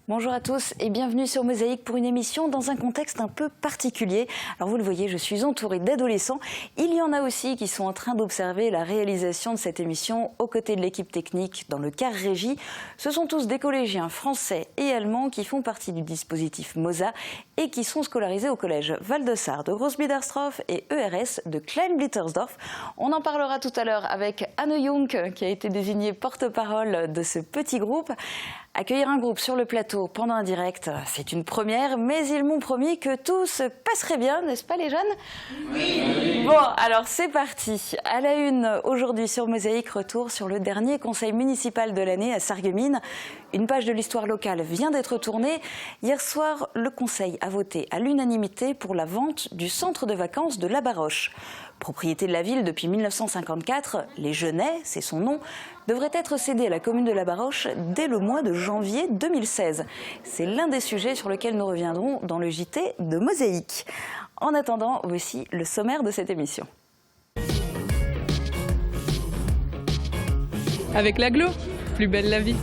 Bonjour à tous et bienvenue sur Mosaïque pour une émission dans un contexte un peu particulier. Alors vous le voyez, je suis entourée d'adolescents. Il y en a aussi qui sont en train d'observer la réalisation de cette émission aux côtés de l'équipe technique dans le car régie. Ce sont tous des collégiens français et allemands qui font partie du dispositif MOSA et qui sont scolarisés au collège Val-de-Sarre de Grossbiedersdorf et ERS de Klein-Blittersdorf. On en parlera tout à l'heure avec Anne Jung qui a été désignée porte-parole de ce petit groupe. Accueillir un groupe sur le plateau pendant un direct, c'est une première, mais ils m'ont promis que tout se passerait bien, n'est-ce pas les jeunes? Oui. Bon, alors c'est parti. À la une, aujourd'hui sur Mosaïque, retour sur le dernier conseil municipal de l'année à Sarreguemines. Une page de l'histoire locale vient d'être tournée. Hier soir, le conseil a voté à l'unanimité pour la vente du centre de vacances de La Baroche. Propriété de la ville depuis 1954, les Genêts, c'est son nom, devrait être cédé à la commune de La Baroche dès le mois de janvier 2016. C'est l'un des sujets sur lesquels nous reviendrons dans le JT de Mosaïque. En attendant, voici le sommaire de cette émission. Avec l'agglo, plus belle la vie.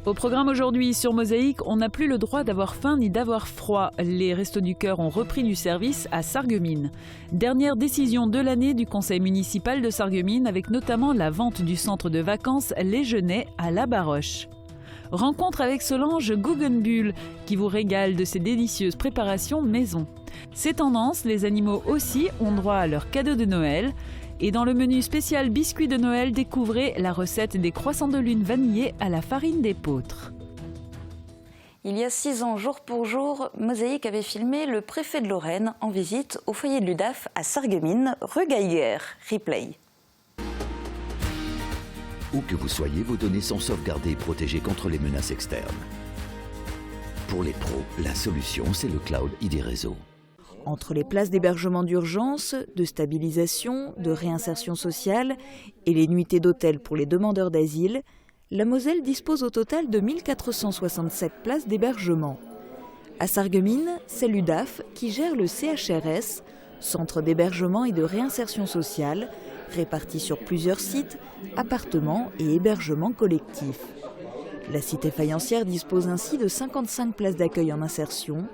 Au programme aujourd'hui sur Mosaïque, on n'a plus le droit d'avoir faim ni d'avoir froid. Les Restos du Cœur ont repris du service à Sarreguemines. Dernière décision de l'année du conseil municipal de Sarreguemines avec notamment la vente du centre de vacances Les Genêts à La Baroche. Rencontre avec Solange Guggenbuhl qui vous régale de ses délicieuses préparations maison. Ces tendances, les animaux aussi ont droit à leur cadeau de Noël. Et dans le menu spécial biscuits de Noël, découvrez la recette des croissants de lune vanillés à la farine d'épeautre. Il y a 6 ans, jour pour jour, Mosaïque avait filmé le préfet de Lorraine en visite au foyer de l'UDAF à Sarreguemines, rue Geiger. Replay. Où que vous soyez, vos données sont sauvegardées et protégées contre les menaces externes. Pour les pros, la solution, c'est le Cloud ID Réseau. Entre les places d'hébergement d'urgence, de stabilisation, de réinsertion sociale et les nuitées d'hôtel pour les demandeurs d'asile, la Moselle dispose au total de 1467 places d'hébergement. À Sarreguemines, c'est l'UDAF qui gère le CHRS, Centre d'hébergement et de réinsertion sociale, réparti sur plusieurs sites, appartements et hébergements collectifs. La cité faïencière dispose ainsi de 55 places d'accueil en insertion,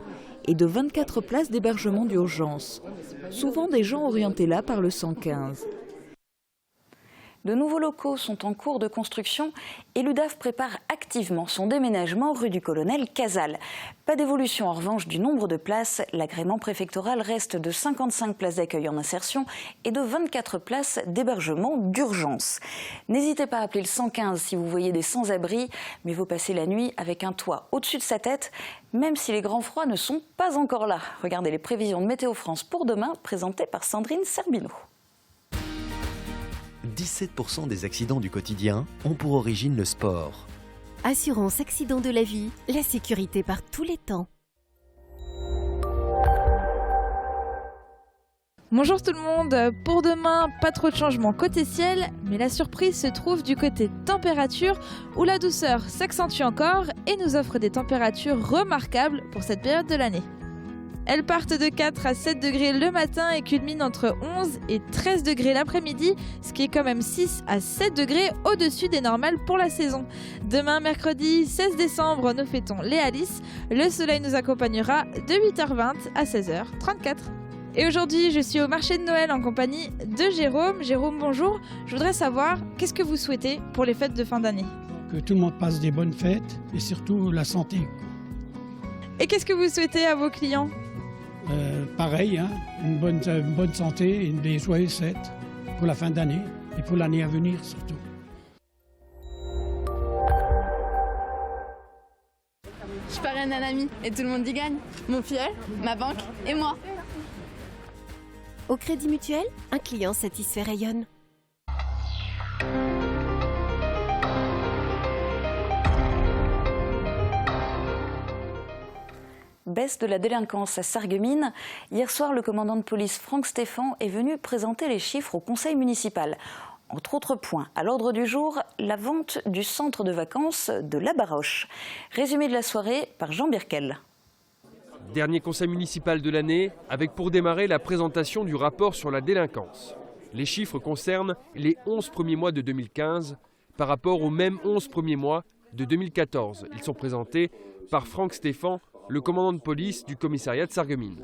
et de 24 places d'hébergement d'urgence. Souvent des gens orientés là par le 115. De nouveaux locaux sont en cours de construction et l'UDAF prépare activement son déménagement rue du Colonel Casal. Pas d'évolution en revanche du nombre de places. L'agrément préfectoral reste de 55 places d'accueil en insertion et de 24 places d'hébergement d'urgence. N'hésitez pas à appeler le 115 si vous voyez des sans-abri, mais vous passez la nuit avec un toit au-dessus de sa tête, même si les grands froids ne sont pas encore là. Regardez les prévisions de Météo France pour demain, présentées par Sandrine Serbino. 17% des accidents du quotidien ont pour origine le sport. Assurance accident de la vie, la sécurité par tous les temps. Bonjour tout le monde, pour demain, pas trop de changements côté ciel, mais la surprise se trouve du côté température où la douceur s'accentue encore et nous offre des températures remarquables pour cette période de l'année. Elles partent de 4 à 7 degrés le matin et culminent entre 11 et 13 degrés l'après-midi, ce qui est quand même 6 à 7 degrés au-dessus des normales pour la saison. Demain, mercredi 16 décembre, nous fêtons les Alice. Le soleil nous accompagnera de 8h20 à 16h34. Et aujourd'hui, je suis au marché de Noël en compagnie de Jérôme. Jérôme, bonjour. Je voudrais savoir, qu'est-ce que vous souhaitez pour les fêtes de fin d'année? Que tout le monde passe des bonnes fêtes et surtout la santé. Et qu'est-ce que vous souhaitez à vos clients? Pareil, hein, une bonne santé et des joyeuses fêtes pour la fin d'année et pour l'année à venir surtout. Je parraine un ami et tout le monde y gagne. Mon filleul, ma banque et moi. Au Crédit Mutuel, un client satisfait rayonne. Baisse de la délinquance à Sarreguemines. Hier soir, le commandant de police Franck Stéphan est venu présenter les chiffres au conseil municipal. Entre autres points, à l'ordre du jour, la vente du centre de vacances de La Baroche. Résumé de la soirée par Jean Birkel. Dernier conseil municipal de l'année, avec pour démarrer la présentation du rapport sur la délinquance. Les chiffres concernent les 11 premiers mois de 2015 par rapport aux mêmes 11 premiers mois de 2014. Ils sont présentés par Franck Stéphan, le commandant de police du commissariat de Sarreguemines.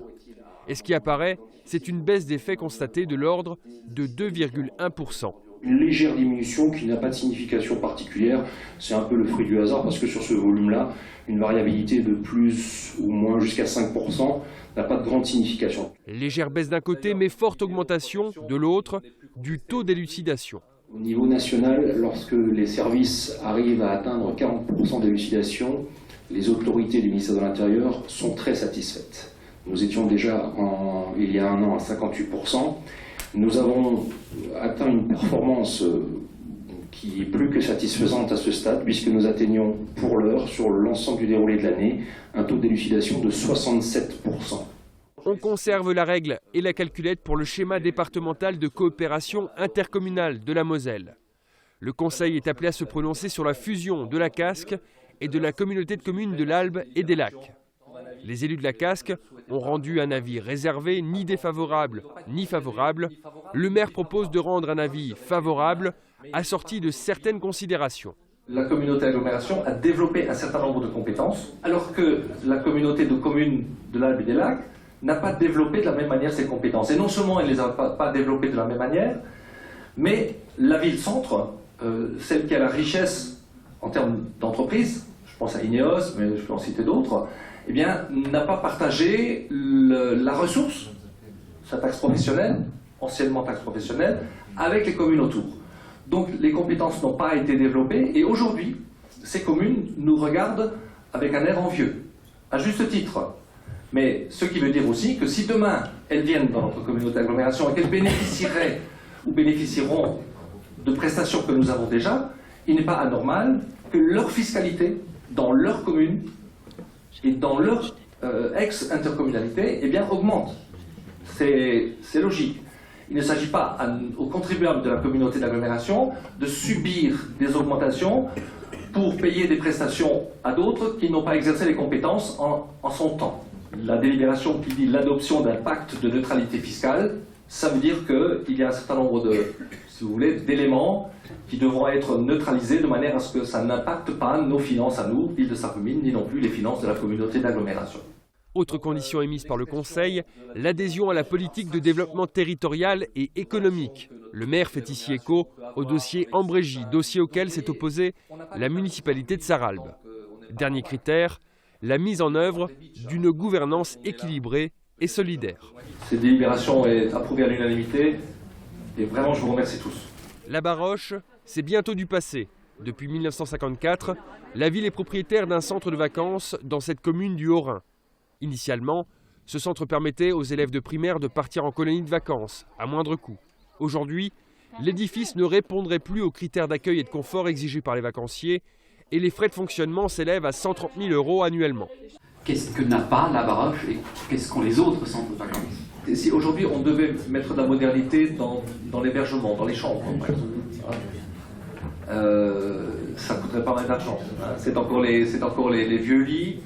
Et ce qui apparaît, c'est une baisse des faits constatés de l'ordre de 2,1%. Une légère diminution qui n'a pas de signification particulière, c'est un peu le fruit du hasard parce que sur ce volume-là, une variabilité de plus ou moins jusqu'à 5% n'a pas de grande signification. Légère baisse d'un côté mais forte augmentation de l'autre du taux d'élucidation. Au niveau national, lorsque les services arrivent à atteindre 40% d'élucidation, les autorités du ministère de l'Intérieur sont très satisfaites. Nous étions déjà il y a un an à 58%. Nous avons atteint une performance qui est plus que satisfaisante à ce stade, puisque nous atteignons pour l'heure, sur l'ensemble du déroulé de l'année, un taux d'élucidation de 67%. On conserve la règle et la calculette pour le schéma départemental de coopération intercommunale de la Moselle. Le Conseil est appelé à se prononcer sur la fusion de la Casque et de la communauté de communes de l'Albe et des Lacs. Les élus de la Casque ont rendu un avis réservé, ni défavorable ni favorable. Le maire propose de rendre un avis favorable, assorti de certaines considérations. La communauté d'agglomération a développé un certain nombre de compétences, alors que la communauté de communes de l'Albe et des Lacs n'a pas développé de la même manière ses compétences. Et non seulement elle ne les a pas développées de la même manière, mais la ville-centre, celle qui a la richesse en termes d'entreprise, je pense à Ineos, mais je peux en citer d'autres, eh bien, n'a pas partagé la ressource, sa taxe professionnelle, anciennement taxe professionnelle, avec les communes autour. Donc les compétences n'ont pas été développées et aujourd'hui, ces communes nous regardent avec un air envieux, à juste titre. Mais ce qui veut dire aussi que si demain elles viennent dans notre communauté d'agglomération et qu'elles bénéficieraient ou bénéficieront de prestations que nous avons déjà, il n'est pas anormal que leur fiscalité dans leur commune et dans leur ex-intercommunalité eh bien, augmente. C'est logique. Il ne s'agit pas aux contribuables de la communauté d'agglomération de subir des augmentations pour payer des prestations à d'autres qui n'ont pas exercé les compétences en son temps. La délibération qui dit l'adoption d'un pacte de neutralité fiscale, ça veut dire qu'il y a un certain nombre si vous voulez, d'éléments qui devront être neutralisés de manière à ce que ça n'impacte pas nos finances à nous, ville de Sarreguemines, ni non plus les finances de la communauté d'agglomération. Autre condition émise par le Conseil, l'adhésion à la politique de développement territorial et économique. Le maire fait ici écho au dossier Ambrégy, dossier auquel s'est opposée la municipalité de Sarralbe. Dernier critère, la mise en œuvre d'une gouvernance équilibrée et solidaire. Cette délibération est approuvée à l'unanimité et vraiment je vous remercie tous. La Baroche, c'est bientôt du passé. Depuis 1954, la ville est propriétaire d'un centre de vacances dans cette commune du Haut-Rhin. Initialement, ce centre permettait aux élèves de primaire de partir en colonie de vacances, à moindre coût. Aujourd'hui, l'édifice ne répondrait plus aux critères d'accueil et de confort exigés par les vacanciers et les frais de fonctionnement s'élèvent à 130 000 € annuellement. Qu'est-ce que n'a pas la Baroche et qu'est-ce qu'ont les autres centres de vacances? Si aujourd'hui on devait mettre de la modernité dans l'hébergement, dans les chambres, par exemple, ça coûterait pas mal d'argent. C'est encore les vieux lits,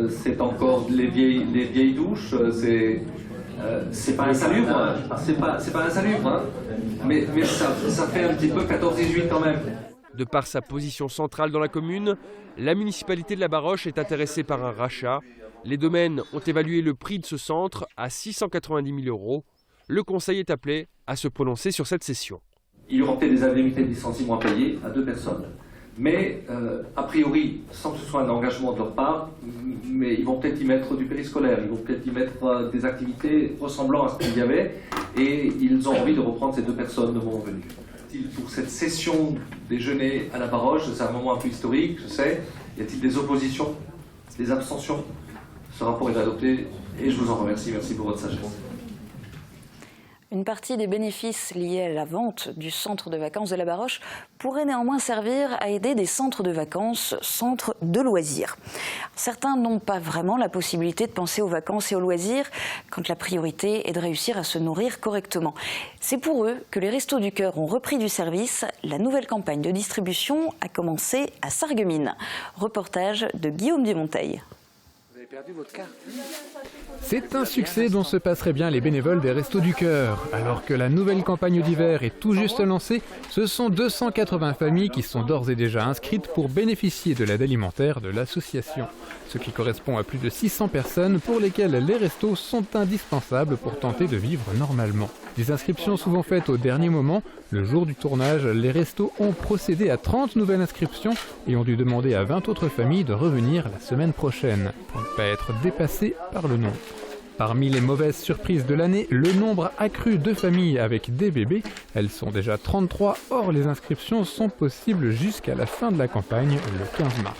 c'est encore les vieilles douches, c'est pas insalubre, c'est pas insalubre, hein. mais ça fait un petit peu 14-18 quand même. De par sa position centrale dans la commune, la municipalité de la Baroche est intéressée par un rachat. Les domaines ont évalué le prix de ce centre à 690 000 €. Le Conseil est appelé à se prononcer sur cette cession. Il y aura peut-être des indemnités de licenciement à payer à 2 personnes. Mais a priori, sans que ce soit un engagement de leur part, mais ils vont peut-être y mettre du périscolaire, ils vont peut-être y mettre des activités ressemblant à ce qu'il y avait, et ils ont envie de reprendre ces 2 personnes de mon revenu. Pour cette session déjeuner à la Baroche, c'est un moment un peu historique, je sais. Y a-t-il des oppositions, des abstentions? Ce rapport est adopté et je vous en remercie. Merci pour votre sagesse. Une partie des bénéfices liés à la vente du centre de vacances de la Baroche pourrait néanmoins servir à aider des centres de vacances, centres de loisirs. Certains n'ont pas vraiment la possibilité de penser aux vacances et aux loisirs quand la priorité est de réussir à se nourrir correctement. C'est pour eux que les Restos du Cœur ont repris du service. La nouvelle campagne de distribution a commencé à Sarreguemines. Reportage de Guillaume Dumonteil. perdu votre carte. C'est un succès dont se passeraient bien les bénévoles des Restos du Cœur. Alors que la nouvelle campagne d'hiver est tout juste lancée, ce sont 280 familles qui sont d'ores et déjà inscrites pour bénéficier de l'aide alimentaire de l'association. Ce qui correspond à plus de 600 personnes pour lesquelles les restos sont indispensables pour tenter de vivre normalement. Des inscriptions souvent faites au dernier moment. Le jour du tournage, les restos ont procédé à 30 nouvelles inscriptions et ont dû demander à 20 autres familles de revenir la semaine prochaine pour ne pas être dépassées par le nombre. Parmi les mauvaises surprises de l'année, le nombre accru de familles avec des bébés. Elles sont déjà 33, or les inscriptions sont possibles jusqu'à la fin de la campagne, le 15 mars.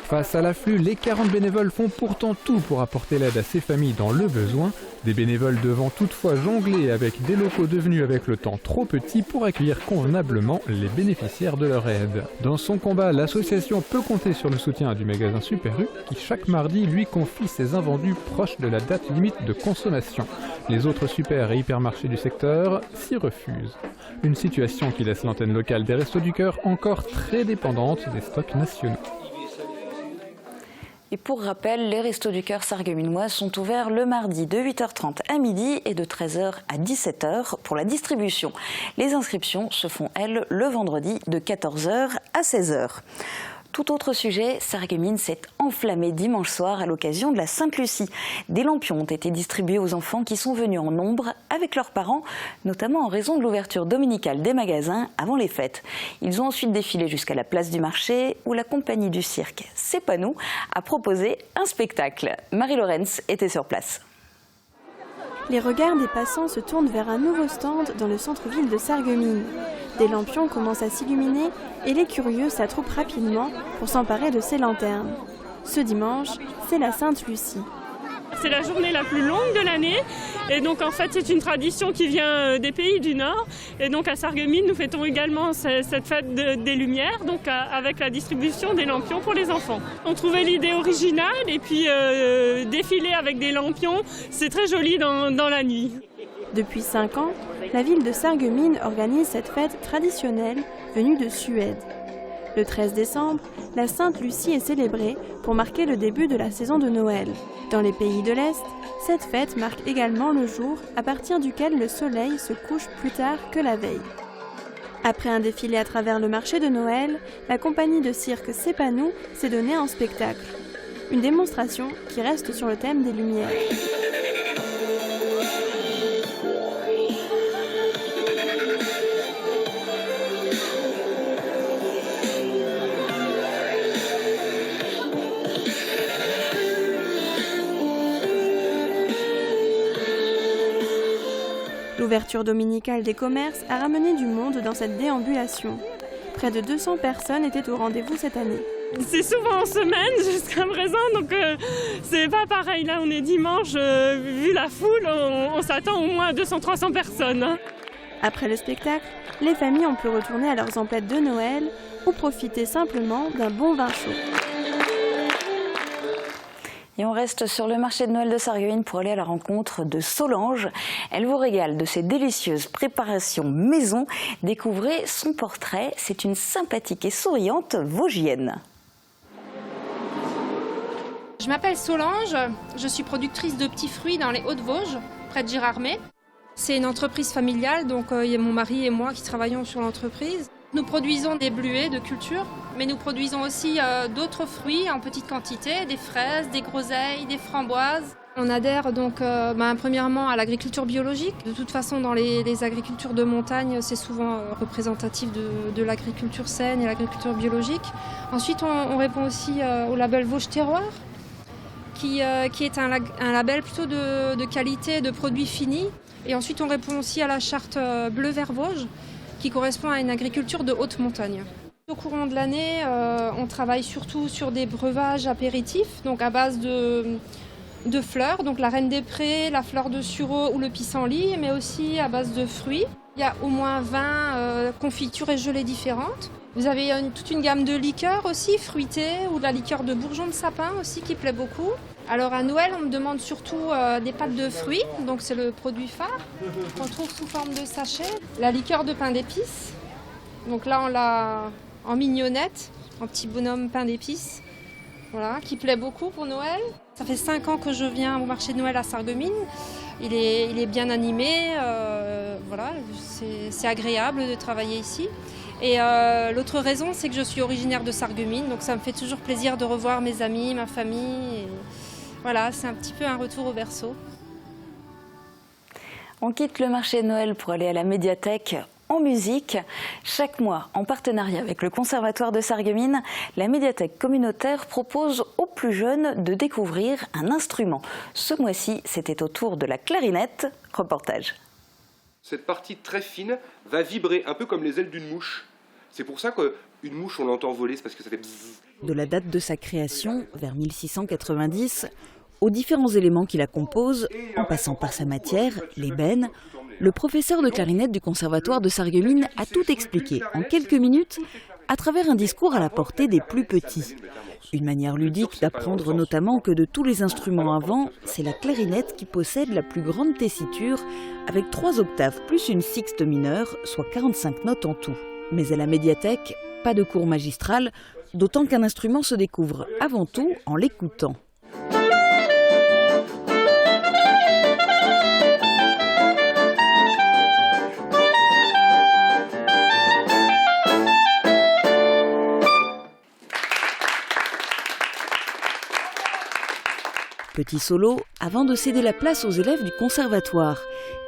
Face à l'afflux, les 40 bénévoles font pourtant tout pour apporter l'aide à ces familles dans le besoin, des bénévoles devant toutefois jongler avec des locaux devenus avec le temps trop petits pour accueillir convenablement les bénéficiaires de leur aide. Dans son combat, l'association peut compter sur le soutien du magasin Super U qui chaque mardi lui confie ses invendus proches de la date limite de consommation. Les autres super et hypermarchés du secteur s'y refusent. Une situation qui laisse l'antenne locale des Restos du Cœur encore très dépendante des stocks nationaux. Et pour rappel, les Restos du Cœur sarregueminois sont ouverts le mardi de 8h30 à midi et de 13h à 17h pour la distribution. Les inscriptions se font, elles, le vendredi de 14h à 16h. Tout autre sujet, Sarreguemines s'est enflammée dimanche soir à l'occasion de la Sainte-Lucie. Des lampions ont été distribués aux enfants qui sont venus en nombre avec leurs parents, notamment en raison de l'ouverture dominicale des magasins avant les fêtes. Ils ont ensuite défilé jusqu'à la place du marché où la compagnie du cirque C'est pas nous a proposé un spectacle. Marie Lorenz était sur place. Les regards des passants se tournent vers un nouveau stand dans le centre-ville de Sarreguemines. Des lampions commencent à s'illuminer et les curieux s'attroupent rapidement pour s'emparer de ces lanternes. Ce dimanche, c'est la Sainte-Lucie. C'est la journée la plus longue de l'année et donc en fait c'est une tradition qui vient des pays du Nord et donc à Sarreguemines nous fêtons également cette fête des Lumières donc avec la distribution des lampions pour les enfants. On trouvait l'idée originale et puis défiler avec des lampions c'est très joli dans la nuit. Depuis 5 ans, la ville de Sarreguemines organise cette fête traditionnelle venue de Suède. Le 13 décembre, la Sainte-Lucie est célébrée pour marquer le début de la saison de Noël. Dans les pays de l'Est, cette fête marque également le jour à partir duquel le soleil se couche plus tard que la veille. Après un défilé à travers le marché de Noël, la compagnie de cirque C'est pas nous s'est donnée en spectacle. Une démonstration qui reste sur le thème des Lumières. L'ouverture dominicale des commerces a ramené du monde dans cette déambulation. Près de 200 personnes étaient au rendez-vous cette année. C'est souvent en semaine jusqu'à présent, donc c'est pas pareil. Là, on est dimanche, vu la foule, on s'attend au moins à 200-300 personnes. Après le spectacle, les familles ont pu retourner à leurs emplettes de Noël ou profiter simplement d'un bon vin chaud. Et on reste sur le marché de Noël de Sarreguemines pour aller à la rencontre de Solange. Elle vous régale de ses délicieuses préparations maison. Découvrez son portrait. C'est une sympathique et souriante Vosgienne. Je m'appelle Solange, je suis productrice de petits fruits dans les Hauts-de-Vosges, près de Girardmer. C'est une entreprise familiale, donc il y a mon mari et moi qui travaillons sur l'entreprise. Nous produisons des bleuets de culture, mais nous produisons aussi d'autres fruits en petite quantité, des fraises, des groseilles, des framboises. On adhère donc premièrement à l'agriculture biologique. De toute façon, dans les agricultures de montagne, c'est souvent représentatif de l'agriculture saine et l'agriculture biologique. Ensuite, on répond aussi au label Vosges Terroir, qui est un label plutôt de qualité de produits finis. Et ensuite, on répond aussi à la charte Bleu Vert Vosges, qui correspond à une agriculture de haute montagne. Au courant de l'année, on travaille surtout sur des breuvages apéritifs, donc à base de fleurs, donc la reine des prés, la fleur de sureau ou le pissenlit, mais aussi à base de fruits. Il y a au moins 20 confitures et gelées différentes. Vous avez toute une gamme de liqueurs aussi, fruitées, ou de la liqueur de bourgeon de sapin aussi qui plaît beaucoup. Alors à Noël, on me demande surtout des pâtes de fruits, donc c'est le produit phare qu'on trouve sous forme de sachet. La liqueur de pain d'épices, donc là on l'a en mignonnette, en petit bonhomme pain d'épices. voilà, qui plaît beaucoup pour Noël. Ça fait 5 ans que je viens au marché de Noël à Sarreguemines. Il est bien animé, voilà, c'est agréable de travailler ici. Et l'autre raison, c'est que je suis originaire de Sarreguemines, donc ça me fait toujours plaisir de revoir mes amis, ma famille. Et voilà, c'est un petit peu un retour au berceau. On quitte le marché de Noël pour aller à la médiathèque en musique. Chaque mois, en partenariat avec le Conservatoire de Sarreguemines, la médiathèque communautaire propose aux plus jeunes de découvrir un instrument. Ce mois-ci, c'était au tour de la clarinette. Reportage. Cette partie très fine va vibrer un peu comme les ailes d'une mouche. C'est pour ça qu'une mouche, on l'entend voler, c'est parce que ça fait bzzz. De la date de sa création, vers 1690, aux différents éléments qui la composent, en passant par sa matière, l'ébène, le professeur de clarinette du Conservatoire de Sarreguemines a tout expliqué en quelques minutes à travers un discours à la portée des plus petits. Une manière ludique d'apprendre notamment que de tous les instruments avant, c'est la clarinette qui possède la plus grande tessiture, avec 3 octaves plus une sixte mineure, soit 45 notes en tout. Mais à la médiathèque, pas de cours magistral, d'autant qu'un instrument se découvre avant tout en l'écoutant. Petit solo avant de céder la place aux élèves du conservatoire.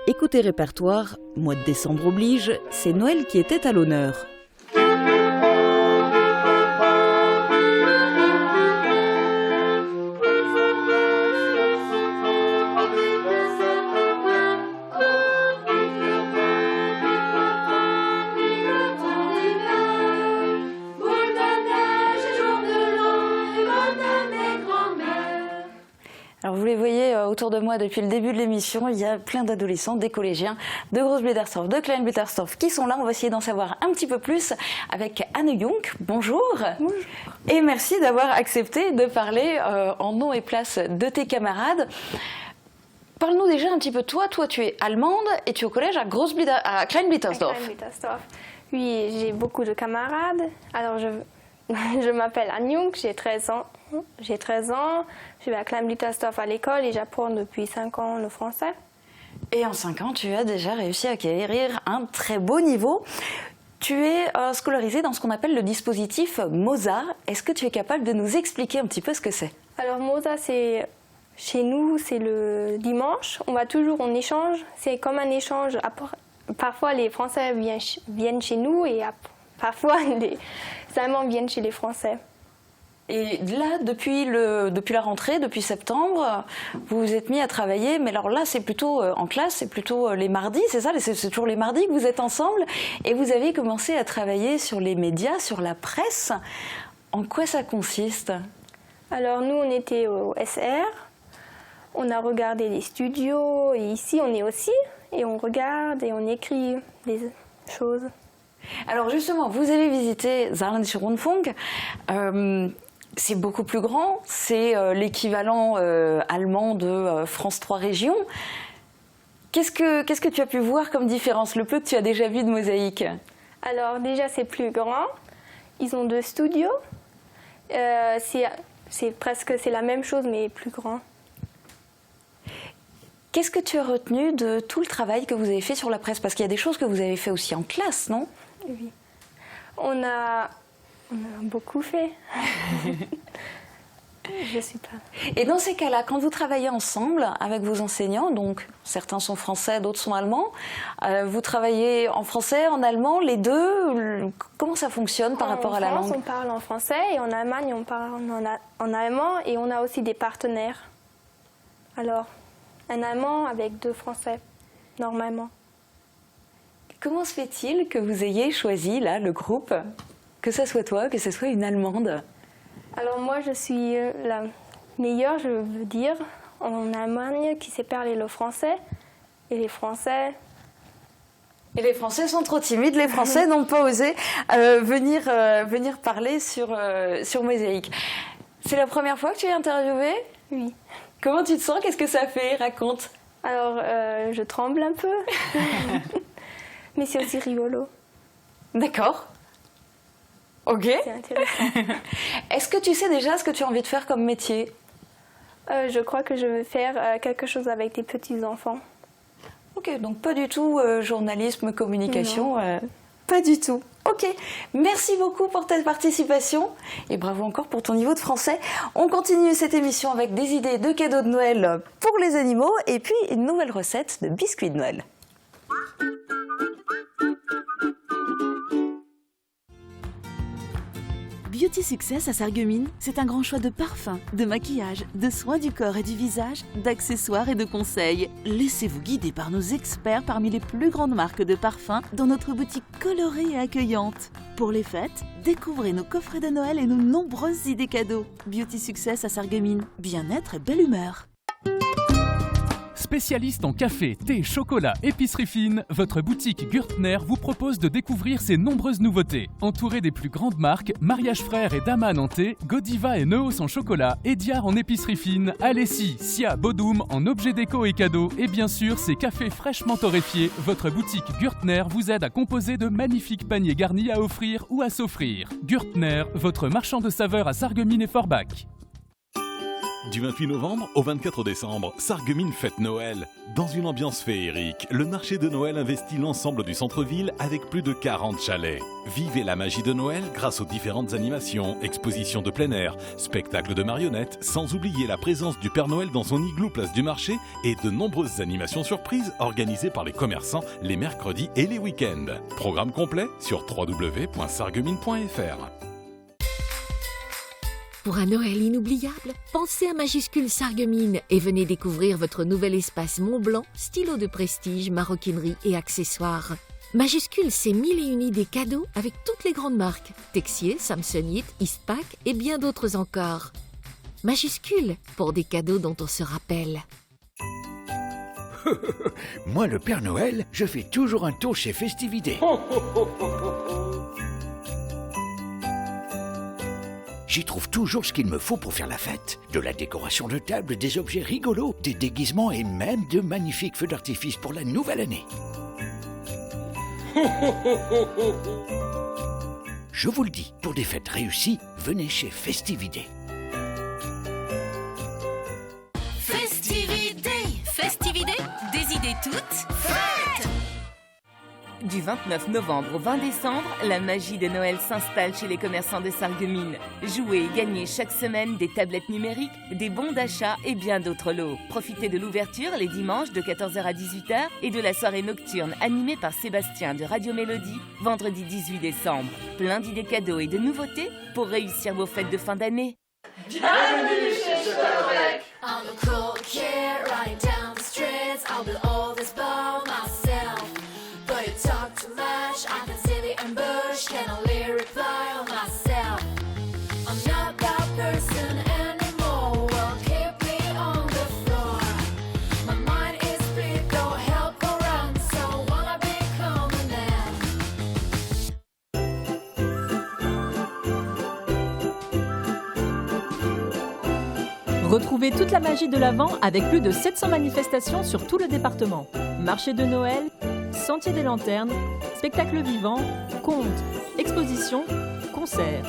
Écoutez répertoire, mois de décembre oblige, c'est Noël qui était à l'honneur. Alors vous les voyez autour de moi depuis le début de l'émission, il y a plein d'adolescents, des collégiens de Groß-Bledersdorf, de Klein-Bledersdorf qui sont là. On va essayer d'en savoir un petit peu plus avec Anne Jung. Bonjour. Bonjour. Et merci d'avoir accepté de parler en nom et place de tes camarades. Parle-nous déjà un petit peu de toi. Toi, tu es allemande et tu es au collège à Klein-Bledersdorf. Klein-Bledersdorf. Oui, j'ai beaucoup de camarades. Alors, je m'appelle Anne Jung, j'ai 13 ans. Je vais à Klein-Bledersdorf à l'école et j'apprends depuis 5 ans le français. Et en 5 ans, tu as déjà réussi à acquérir un très beau niveau. Tu es scolarisé dans ce qu'on appelle le dispositif Mozart. Est-ce que tu es capable de nous expliquer un petit peu ce que c'est? Alors Mozart, chez nous, c'est le dimanche. On va toujours en échange. C'est comme un échange. Parfois, les Français viennent chez nous et parfois, les Allemands viennent chez les Français. Et là, depuis la rentrée, depuis septembre, vous vous êtes mis à travailler, mais alors là, c'est plutôt en classe, c'est plutôt les mardis, c'est ça? C'est toujours les mardis que vous êtes ensemble, et vous avez commencé à travailler sur les médias, sur la presse. En quoi ça consiste? Alors nous, on était au SR, on a regardé les studios, et ici, on est aussi, et on regarde et on écrit des choses. Alors justement, vous avez visité Saarländischer Rundfunk. C'est beaucoup plus grand, c'est l'équivalent allemand de France 3 Régions. Qu'est-ce que tu as pu voir comme différence, le peu que tu as déjà vu de Mosaïque? Alors déjà, c'est plus grand. Ils ont 2 studios. C'est la même chose, mais plus grand. Qu'est-ce que tu as retenu de tout le travail que vous avez fait sur la presse? Parce qu'il y a des choses que vous avez fait aussi en classe, non? Oui. On a beaucoup fait. Je suis pas. Et dans ces cas-là, quand vous travaillez ensemble avec vos enseignants, donc certains sont français, d'autres sont allemands, vous travaillez en français, en allemand, les deux, comment ça fonctionne par rapport à la langue? En France, on parle en français et en Allemagne, on parle en allemand et on a aussi des partenaires. Alors, un allemand avec 2 français, normalement. Comment se fait-il que vous ayez choisi, là, le groupe, que ce soit toi, que ce soit une Allemande? Alors moi, je suis la meilleure, je veux dire, en Allemagne, qui sait parler le français. Et les Français... Et les Français sont trop timides, les Français n'ont pas osé venir parler sur Mosaïque. C'est la première fois que tu es interviewée? Oui. Comment tu te sens? Qu'est-ce que ça fait? Raconte. Alors, je tremble un peu. Mais c'est aussi rigolo. D'accord. Ok. C'est intéressant. Est-ce que tu sais déjà ce que tu as envie de faire comme métier? Je crois que je veux faire quelque chose avec des petits-enfants. Ok, donc pas du tout journalisme, communication, pas du tout. Ok, merci beaucoup pour ta participation et bravo encore pour ton niveau de français. On continue cette émission avec des idées de cadeaux de Noël pour les animaux et puis une nouvelle recette de biscuits de Noël. Beauty Success à Sarreguemines, c'est un grand choix de parfums, de maquillage, de soins du corps et du visage, d'accessoires et de conseils. Laissez-vous guider par nos experts parmi les plus grandes marques de parfums dans notre boutique colorée et accueillante. Pour les fêtes, découvrez nos coffrets de Noël et nos nombreuses idées cadeaux. Beauty Success à Sarreguemines, bien-être et belle humeur. Spécialiste en café, thé, chocolat, épicerie fine, votre boutique Gürtner vous propose de découvrir ses nombreuses nouveautés. Entouré des plus grandes marques, Mariage Frères et Daman en thé, Godiva et Neos en chocolat, Ediard en épicerie fine, Alessi, Sia, Bodum en objets déco et cadeaux, et bien sûr ses cafés fraîchement torréfiés, votre boutique Gürtner vous aide à composer de magnifiques paniers garnis à offrir ou à s'offrir. Gürtner, votre marchand de saveurs à Sarreguemines et Forbach. Du 28 novembre au 24 décembre, Sarreguemines fête Noël. Dans une ambiance féerique, le marché de Noël investit l'ensemble du centre-ville avec plus de 40 chalets. Vivez la magie de Noël grâce aux différentes animations, expositions de plein air, spectacles de marionnettes, sans oublier la présence du Père Noël dans son igloo place du marché et de nombreuses animations surprises organisées par les commerçants les mercredis et les week-ends. Programme complet sur www.sarreguemines.fr. Pour un Noël inoubliable, pensez à Majuscule Sarreguemines et venez découvrir votre nouvel espace Mont-Blanc, stylo de prestige, maroquinerie et accessoires. Majuscule, c'est 1001 idées cadeaux avec toutes les grandes marques, Texier, Samsonite, Eastpak et bien d'autres encore. Majuscule, pour des cadeaux dont on se rappelle. Moi, le Père Noël, je fais toujours un tour chez Festivité. J'y trouve toujours ce qu'il me faut pour faire la fête. De la décoration de table, des objets rigolos, des déguisements et même de magnifiques feux d'artifice pour la nouvelle année. Je vous le dis, pour des fêtes réussies, venez chez Festivité. Festivité, des idées toutes faites. Du 29 novembre au 20 décembre, la magie de Noël s'installe chez les commerçants de Sarreguemines. Jouez et gagnez chaque semaine des tablettes numériques, des bons d'achat et bien d'autres lots. Profitez de l'ouverture les dimanches de 14h à 18h et de la soirée nocturne animée par Sébastien de Radio Mélodie, vendredi 18 décembre. Plein d'idées cadeaux et de nouveautés pour réussir vos fêtes de fin d'année. Bienvenue chez Chocobec. I'm a cool kid riding down the streets. I'll be all this by myself. But you talk too much, I can see the ambush. Can only reply on myself. I'm not that person anymore. Well, keep me on the floor. My mind is split, don't help around. So wanna become a man. Retrouvez toute la magie de l'Avent avec plus de 700 manifestations sur tout le département. Marché de Noël, Sentier des Lanternes, spectacles vivants, contes, expositions, concerts.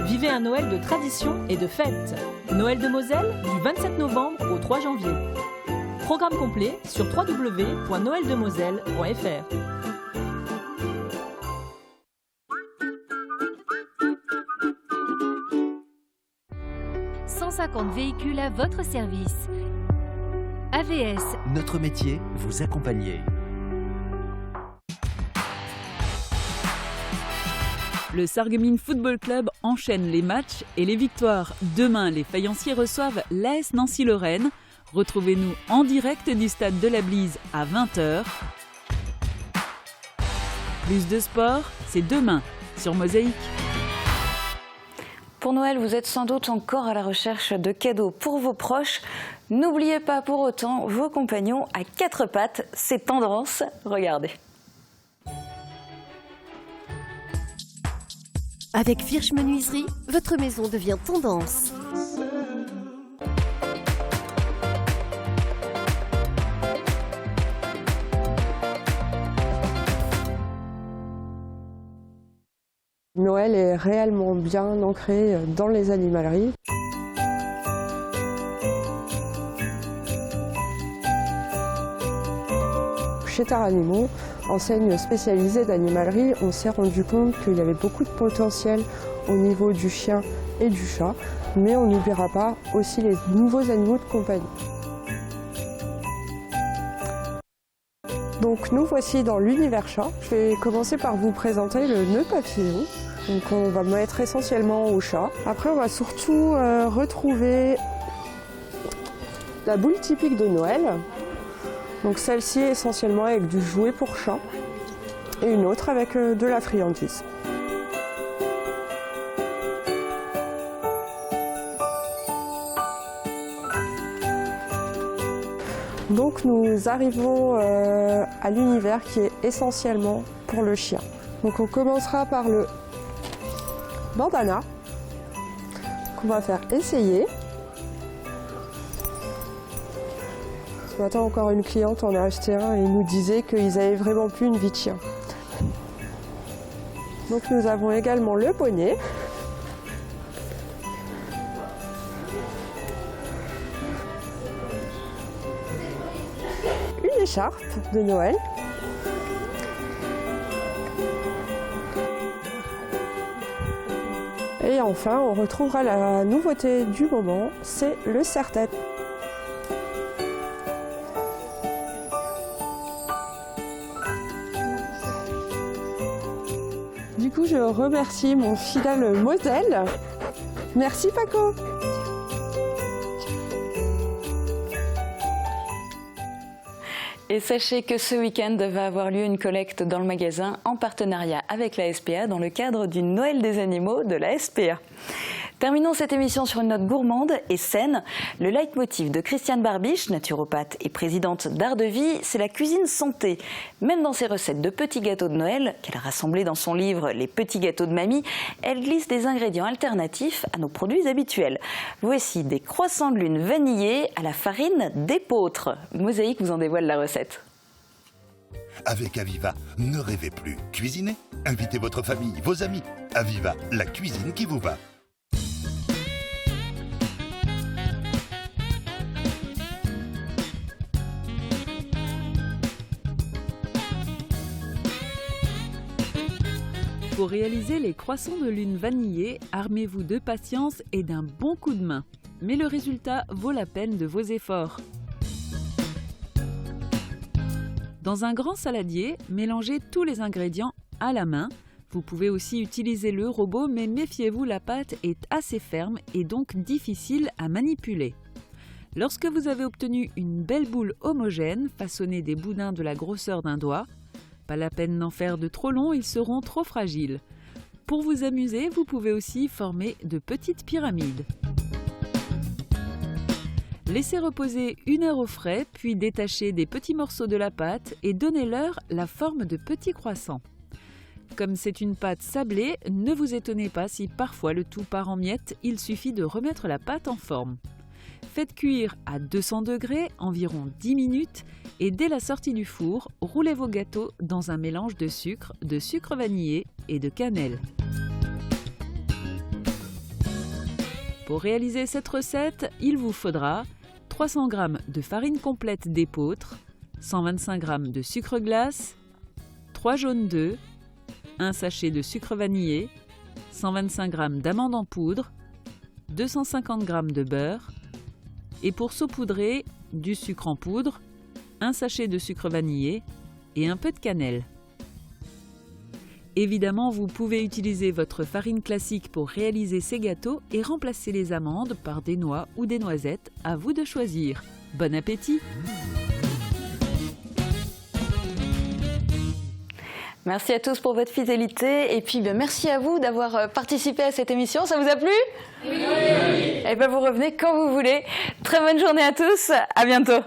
Vivez un Noël de tradition et de fête. Noël de Moselle du 27 novembre au 3 janvier. Programme complet sur www.noeldemoselle.fr. 150 véhicules à votre service. AVS. Notre métier, vous accompagner. Le Sarreguemines Football Club enchaîne les matchs et les victoires. Demain, les faïenciers reçoivent l'AS Nancy-Lorraine. Retrouvez-nous en direct du stade de la Blise à 20h. Plus de sport, c'est demain sur Mosaïque. Pour Noël, vous êtes sans doute encore à la recherche de cadeaux pour vos proches. N'oubliez pas pour autant vos compagnons à quatre pattes. C'est tendance, regardez. Avec Virch Menuiserie, votre maison devient tendance. Noël est réellement bien ancré dans les animaleries. Chez Terre Animaux, enseigne spécialisée d'animalerie, on s'est rendu compte qu'il y avait beaucoup de potentiel au niveau du chien et du chat, mais on n'oubliera pas aussi les nouveaux animaux de compagnie. Donc nous voici dans l'univers chat. Je vais commencer par vous présenter le nœud papillon. Donc on va mettre essentiellement au chat. Après on va surtout retrouver la boule typique de Noël. Donc celle-ci essentiellement avec du jouet pour chat et une autre avec de la friandise. Donc nous arrivons à l'univers qui est essentiellement pour le chien. Donc on commencera par le bandana qu'on va faire essayer. Ce matin encore une cliente en a acheté un et nous disait qu'ils avaient vraiment plus une vie de chien. Donc nous avons également le bonnet. Une écharpe de Noël. Et enfin, on retrouvera la nouveauté du moment, c'est le serre-tête. Du coup, je remercie mon fidèle Moselle. Merci Paco. Et sachez que ce week-end va avoir lieu une collecte dans le magasin en partenariat avec la SPA dans le cadre du Noël des animaux de la SPA. Terminons cette émission sur une note gourmande et saine. Le leitmotiv de Christiane Barbiche, naturopathe et présidente d'Art de Vie, c'est la cuisine santé. Même dans ses recettes de petits gâteaux de Noël, qu'elle a rassemblés dans son livre Les petits gâteaux de mamie, elle glisse des ingrédients alternatifs à nos produits habituels. Voici des croissants de lune vanillés à la farine d'épeautre. Mosaïque vous en dévoile la recette. Avec Aviva, ne rêvez plus. Cuisinez. Invitez votre famille, vos amis. Aviva, la cuisine qui vous va. Pour réaliser les croissants de lune vanillés, armez-vous de patience et d'un bon coup de main. Mais le résultat vaut la peine de vos efforts. Dans un grand saladier, mélangez tous les ingrédients à la main. Vous pouvez aussi utiliser le robot, mais méfiez-vous, la pâte est assez ferme et donc difficile à manipuler. Lorsque vous avez obtenu une belle boule homogène, façonnez des boudins de la grosseur d'un doigt. Pas la peine d'en faire de trop longs, ils seront trop fragiles. Pour vous amuser, vous pouvez aussi former de petites pyramides. Laissez reposer 1 heure au frais, puis détachez des petits morceaux de la pâte et donnez-leur la forme de petits croissants. Comme c'est une pâte sablée, ne vous étonnez pas si parfois le tout part en miettes, il suffit de remettre la pâte en forme. Faites cuire à 200 degrés environ 10 minutes et dès la sortie du four, roulez vos gâteaux dans un mélange de sucre vanillé et de cannelle. Pour réaliser cette recette, il vous faudra 300 g de farine complète d'épeautre, 125 g de sucre glace, 3 jaunes d'œufs, 1 sachet de sucre vanillé, 125 g d'amandes en poudre, 250 g de beurre, et pour saupoudrer, du sucre en poudre, 1 sachet de sucre vanillé et un peu de cannelle. Évidemment, vous pouvez utiliser votre farine classique pour réaliser ces gâteaux et remplacer les amandes par des noix ou des noisettes, à vous de choisir. Bon appétit! Merci à tous pour votre fidélité et puis merci à vous d'avoir participé à cette émission. Ça vous a plu? Oui. Et vous revenez quand vous voulez. Très bonne journée à tous, à bientôt.